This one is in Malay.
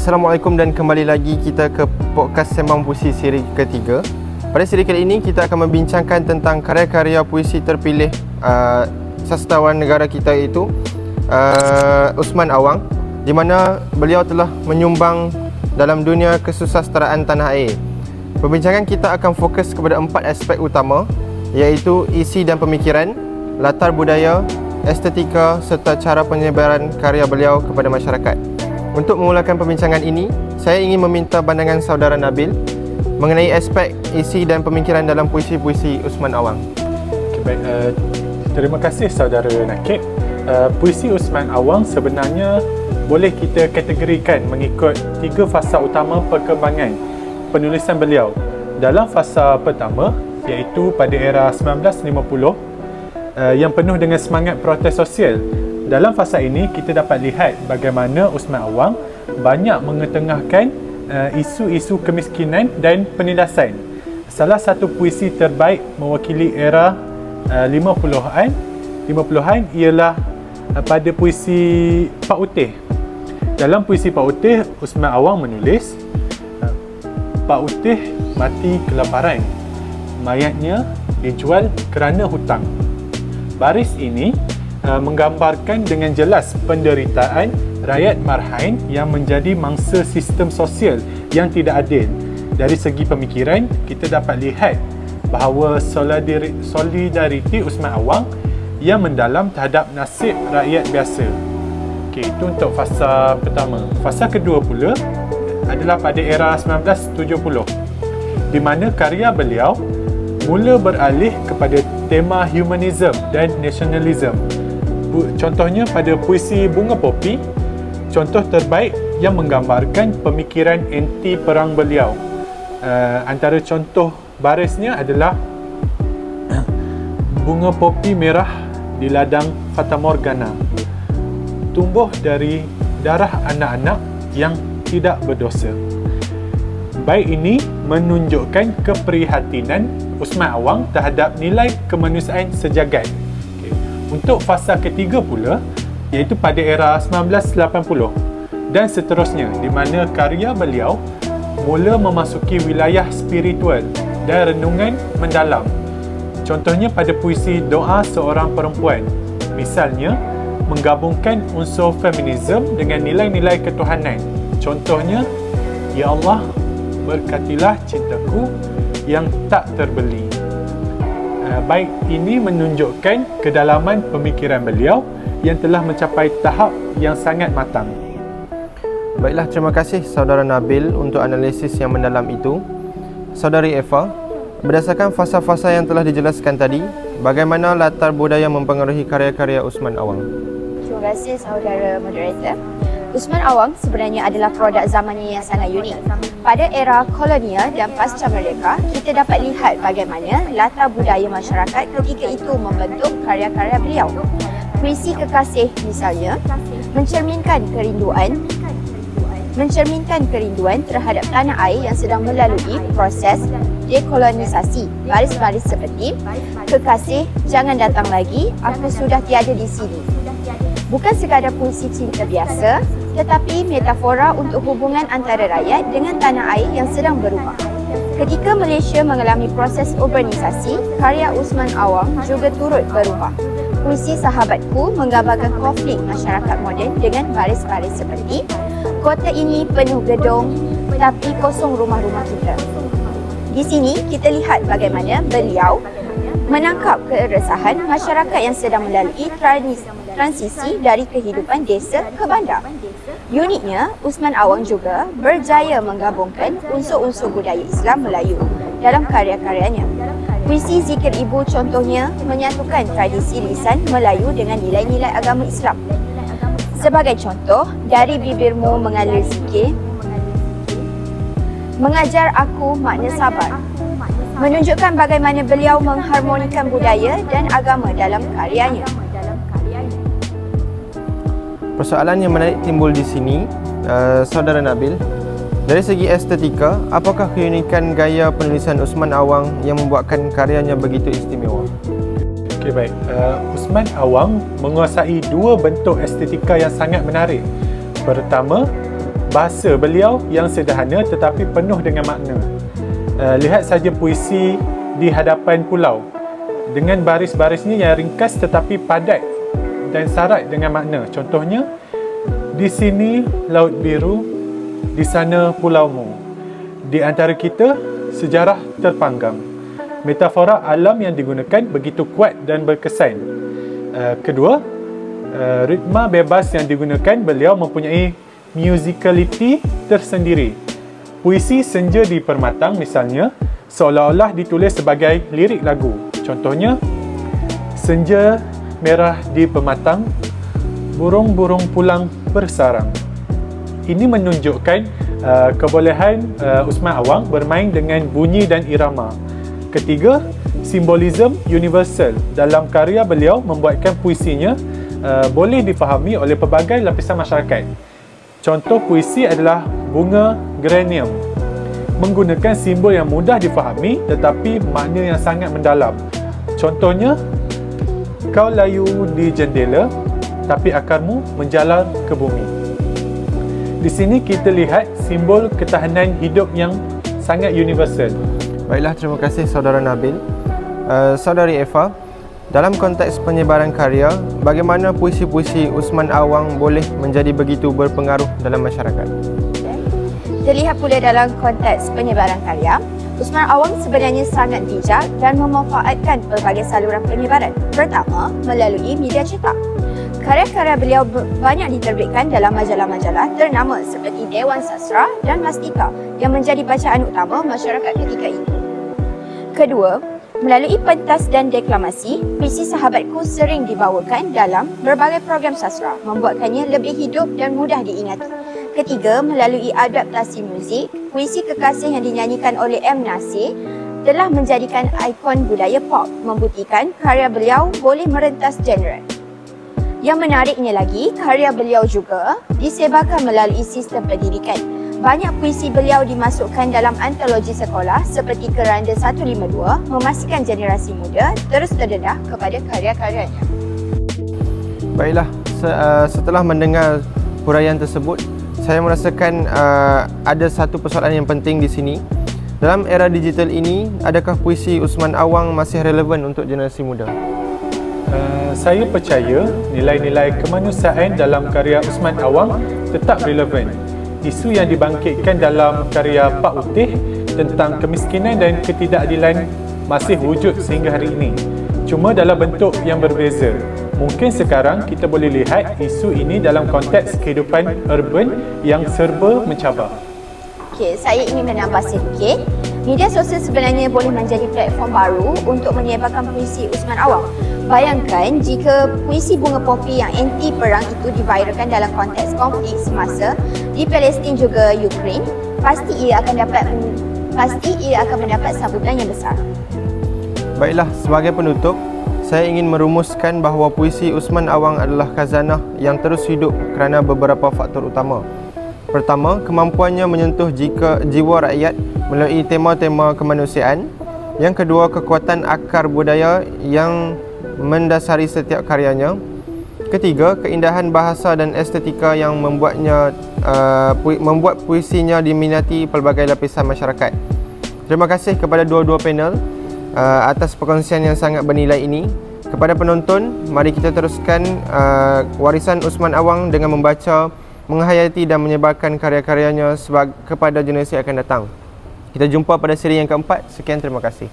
Assalamualaikum dan kembali lagi kita ke podcast Sembang Puisi siri ketiga. Pada siri kali ini kita akan membincangkan tentang karya-karya puisi terpilih sastrawan negara kita iaitu Usman Awang, di mana beliau telah menyumbang dalam dunia kesusasteraan tanah air. Perbincangan kita akan fokus kepada 4 aspek utama, iaitu isi dan pemikiran, latar budaya, estetika serta cara penyebaran karya beliau kepada masyarakat. Untuk memulakan perbincangan ini, saya ingin meminta pandangan saudara Nabil mengenai aspek isi dan pemikiran dalam puisi-puisi Usman Awang. Okay, baik. Terima kasih saudara Nakib. Puisi Usman Awang sebenarnya boleh kita kategorikan mengikut 3 fasa utama perkembangan penulisan beliau. Dalam fasa pertama, iaitu pada era 1950, yang penuh dengan semangat protes sosial. Dalam fasa ini, kita dapat lihat bagaimana Usman Awang banyak mengetengahkan isu-isu kemiskinan dan penindasan. Salah satu puisi terbaik mewakili era 50-an ialah pada puisi Pak Utih. Dalam puisi Pak Utih, Usman Awang menulis, Pak Utih mati kelaparan, mayatnya dijual kerana hutang. Baris ini menggambarkan dengan jelas penderitaan rakyat marhain yang menjadi mangsa sistem sosial yang tidak adil. Dari segi pemikiran, kita dapat lihat bahawa solidariti Usman Awang yang mendalam terhadap nasib rakyat biasa. Okey, itu untuk fasa pertama. Fasa kedua pula adalah pada era 1970, di mana karya beliau mula beralih kepada tema humanism dan nationalism. Contohnya pada puisi Bunga Popi, contoh terbaik yang menggambarkan pemikiran anti perang beliau. Antara contoh barisnya adalah bunga popi merah di ladang Fata Morgana, tumbuh dari darah anak-anak yang tidak berdosa. Bait ini menunjukkan keprihatinan Usman Awang terhadap nilai kemanusiaan sejagat. Untuk fasa ketiga pula, iaitu pada era 1980 dan seterusnya, di mana karya beliau mula memasuki wilayah spiritual dan renungan mendalam. Contohnya pada puisi Doa Seorang Perempuan, misalnya menggabungkan unsur feminisme dengan nilai-nilai ketuhanan. Contohnya, Ya Allah, berkatilah cintaku yang tak terbeli. Bait ini menunjukkan kedalaman pemikiran beliau yang telah mencapai tahap yang sangat matang. Baiklah, terima kasih saudara Nabil untuk analisis yang mendalam itu. Saudari Eva, berdasarkan fasa-fasa yang telah dijelaskan tadi, bagaimana latar budaya mempengaruhi karya-karya Usman Awang? Terima kasih saudara moderator. Usman Awang sebenarnya adalah produk zamannya yang sangat unik. Pada era kolonial dan pasca merdeka, kita dapat lihat bagaimana latar budaya masyarakat ketika itu membentuk karya-karya beliau. Puisi Kekasih misalnya mencerminkan kerinduan terhadap tanah air yang sedang melalui proses dekolonisasi. Baris-baris seperti, Kekasih, jangan datang lagi, aku sudah tiada di sini. Bukan sekadar puisi cinta biasa, tetapi metafora untuk hubungan antara rakyat dengan tanah air yang sedang berubah. Ketika Malaysia mengalami proses urbanisasi, karya Usman Awang juga turut berubah. Puisi Sahabatku menggambarkan konflik masyarakat moden dengan baris-baris seperti, kota ini penuh gedung, tapi kosong rumah-rumah kita. Di sini kita lihat bagaimana beliau menangkap keresahan masyarakat yang sedang melalui transisi dari kehidupan desa ke bandar. Uniknya, Usman Awang juga berjaya menggabungkan unsur-unsur budaya Islam Melayu dalam karya-karyanya. Puisi Zikir Ibu contohnya menyatukan tradisi lisan Melayu dengan nilai-nilai agama Islam. Sebagai contoh, dari bibirmu mengalir zikir, mengajar aku makna sabar, menunjukkan bagaimana beliau mengharmonikan budaya dan agama dalam karyanya. Persoalan yang menarik timbul di sini, saudara Nabil. Dari segi estetika, apakah keunikan gaya penulisan Usman Awang yang membuatkan karyanya begitu istimewa? Okey, baik. Usman Awang menguasai 2 bentuk estetika yang sangat menarik. Pertama, bahasa beliau yang sederhana tetapi penuh dengan makna. Lihat saja puisi Di Hadapan Pulau dengan baris-barisnya yang ringkas tetapi padat dan syarat dengan makna. Contohnya, di sini laut biru, di sana pulaumu. Di antara kita sejarah terpanggang. Metafora alam yang digunakan begitu kuat dan berkesan. Kedua, ritma bebas yang digunakan, beliau mempunyai musicality tersendiri. Puisi Senja di Permatang misalnya seolah-olah ditulis sebagai lirik lagu. Contohnya, senja merah di pematang, burung-burung pulang bersarang. Ini menunjukkan kebolehan Usman Awang bermain dengan bunyi dan irama. Ketiga, simbolisme universal. Dalam karya beliau membuatkan puisinya boleh difahami oleh pelbagai lapisan masyarakat. Contoh puisi adalah Bunga Geranium, menggunakan simbol yang mudah difahami tetapi makna yang sangat mendalam. Contohnya, kau layu di jendela tapi akarmu menjalar ke bumi. Di sini kita lihat simbol ketahanan hidup yang sangat universal. Baiklah, terima kasih Saudara Nabil. Saudari Eva, dalam konteks penyebaran karya, bagaimana puisi-puisi Usman Awang boleh menjadi begitu berpengaruh dalam masyarakat? Terlihat pula dalam konteks penyebaran karya, Usman Awang sebenarnya sangat bijak dan memanfaatkan pelbagai saluran penyebaran. Pertama, melalui media cetak. Karya-karya beliau banyak diterbitkan dalam majalah-majalah ternama seperti Dewan Sastra dan Mastika yang menjadi bacaan utama masyarakat ketika itu. Kedua, melalui pentas dan deklamasi, puisi Sahabatku sering dibawakan dalam berbagai program sastra, membuatkannya lebih hidup dan mudah diingati. Ketiga, melalui adaptasi muzik, puisi Kekasih yang dinyanyikan oleh M. Nasir telah menjadikan ikon budaya pop, membuktikan karya beliau boleh merentas genre. Yang menariknya lagi, karya beliau juga disebarkan melalui sistem pendidikan. Banyak puisi beliau dimasukkan dalam antologi sekolah seperti Keranda 152, memastikan generasi muda terus terdedah kepada karya-karyanya. Baiklah, setelah mendengar huraian tersebut, saya merasakan ada satu persoalan yang penting di sini. Dalam era digital ini, adakah puisi Usman Awang masih relevan untuk generasi muda? Saya percaya nilai-nilai kemanusiaan dalam karya Usman Awang tetap relevan. Isu yang dibangkitkan dalam karya Pak Utih tentang kemiskinan dan ketidakadilan masih wujud sehingga hari ini. Cuma dalam bentuk yang berbeza. Mungkin sekarang kita boleh lihat isu ini dalam konteks kehidupan urban yang serba mencabar. Okey, saya ingin menambah sedikit. Media sosial sebenarnya boleh menjadi platform baru untuk menyebarkan puisi Usman Awang. Bayangkan jika puisi Bunga Popi yang anti perang itu diviralkan dalam konteks konflik semasa di Palestin juga Ukraine, pasti ia akan mendapat sambutan yang besar. Baiklah, sebagai penutup, saya ingin merumuskan bahawa puisi Usman Awang adalah khazanah yang terus hidup kerana beberapa faktor utama. Pertama, kemampuannya menyentuh jiwa rakyat melalui tema-tema kemanusiaan. Yang kedua, kekuatan akar budaya yang mendasari setiap karyanya. Ketiga, keindahan bahasa dan estetika yang membuat puisinya diminati pelbagai lapisan masyarakat. Terima kasih kepada dua-dua panel atas perkongsian yang sangat bernilai ini. Kepada penonton, mari kita teruskan warisan Usman Awang dengan membaca, menghayati dan menyebarkan karya-karyanya kepada generasi akan datang. Kita jumpa pada siri yang keempat. Sekian, terima kasih.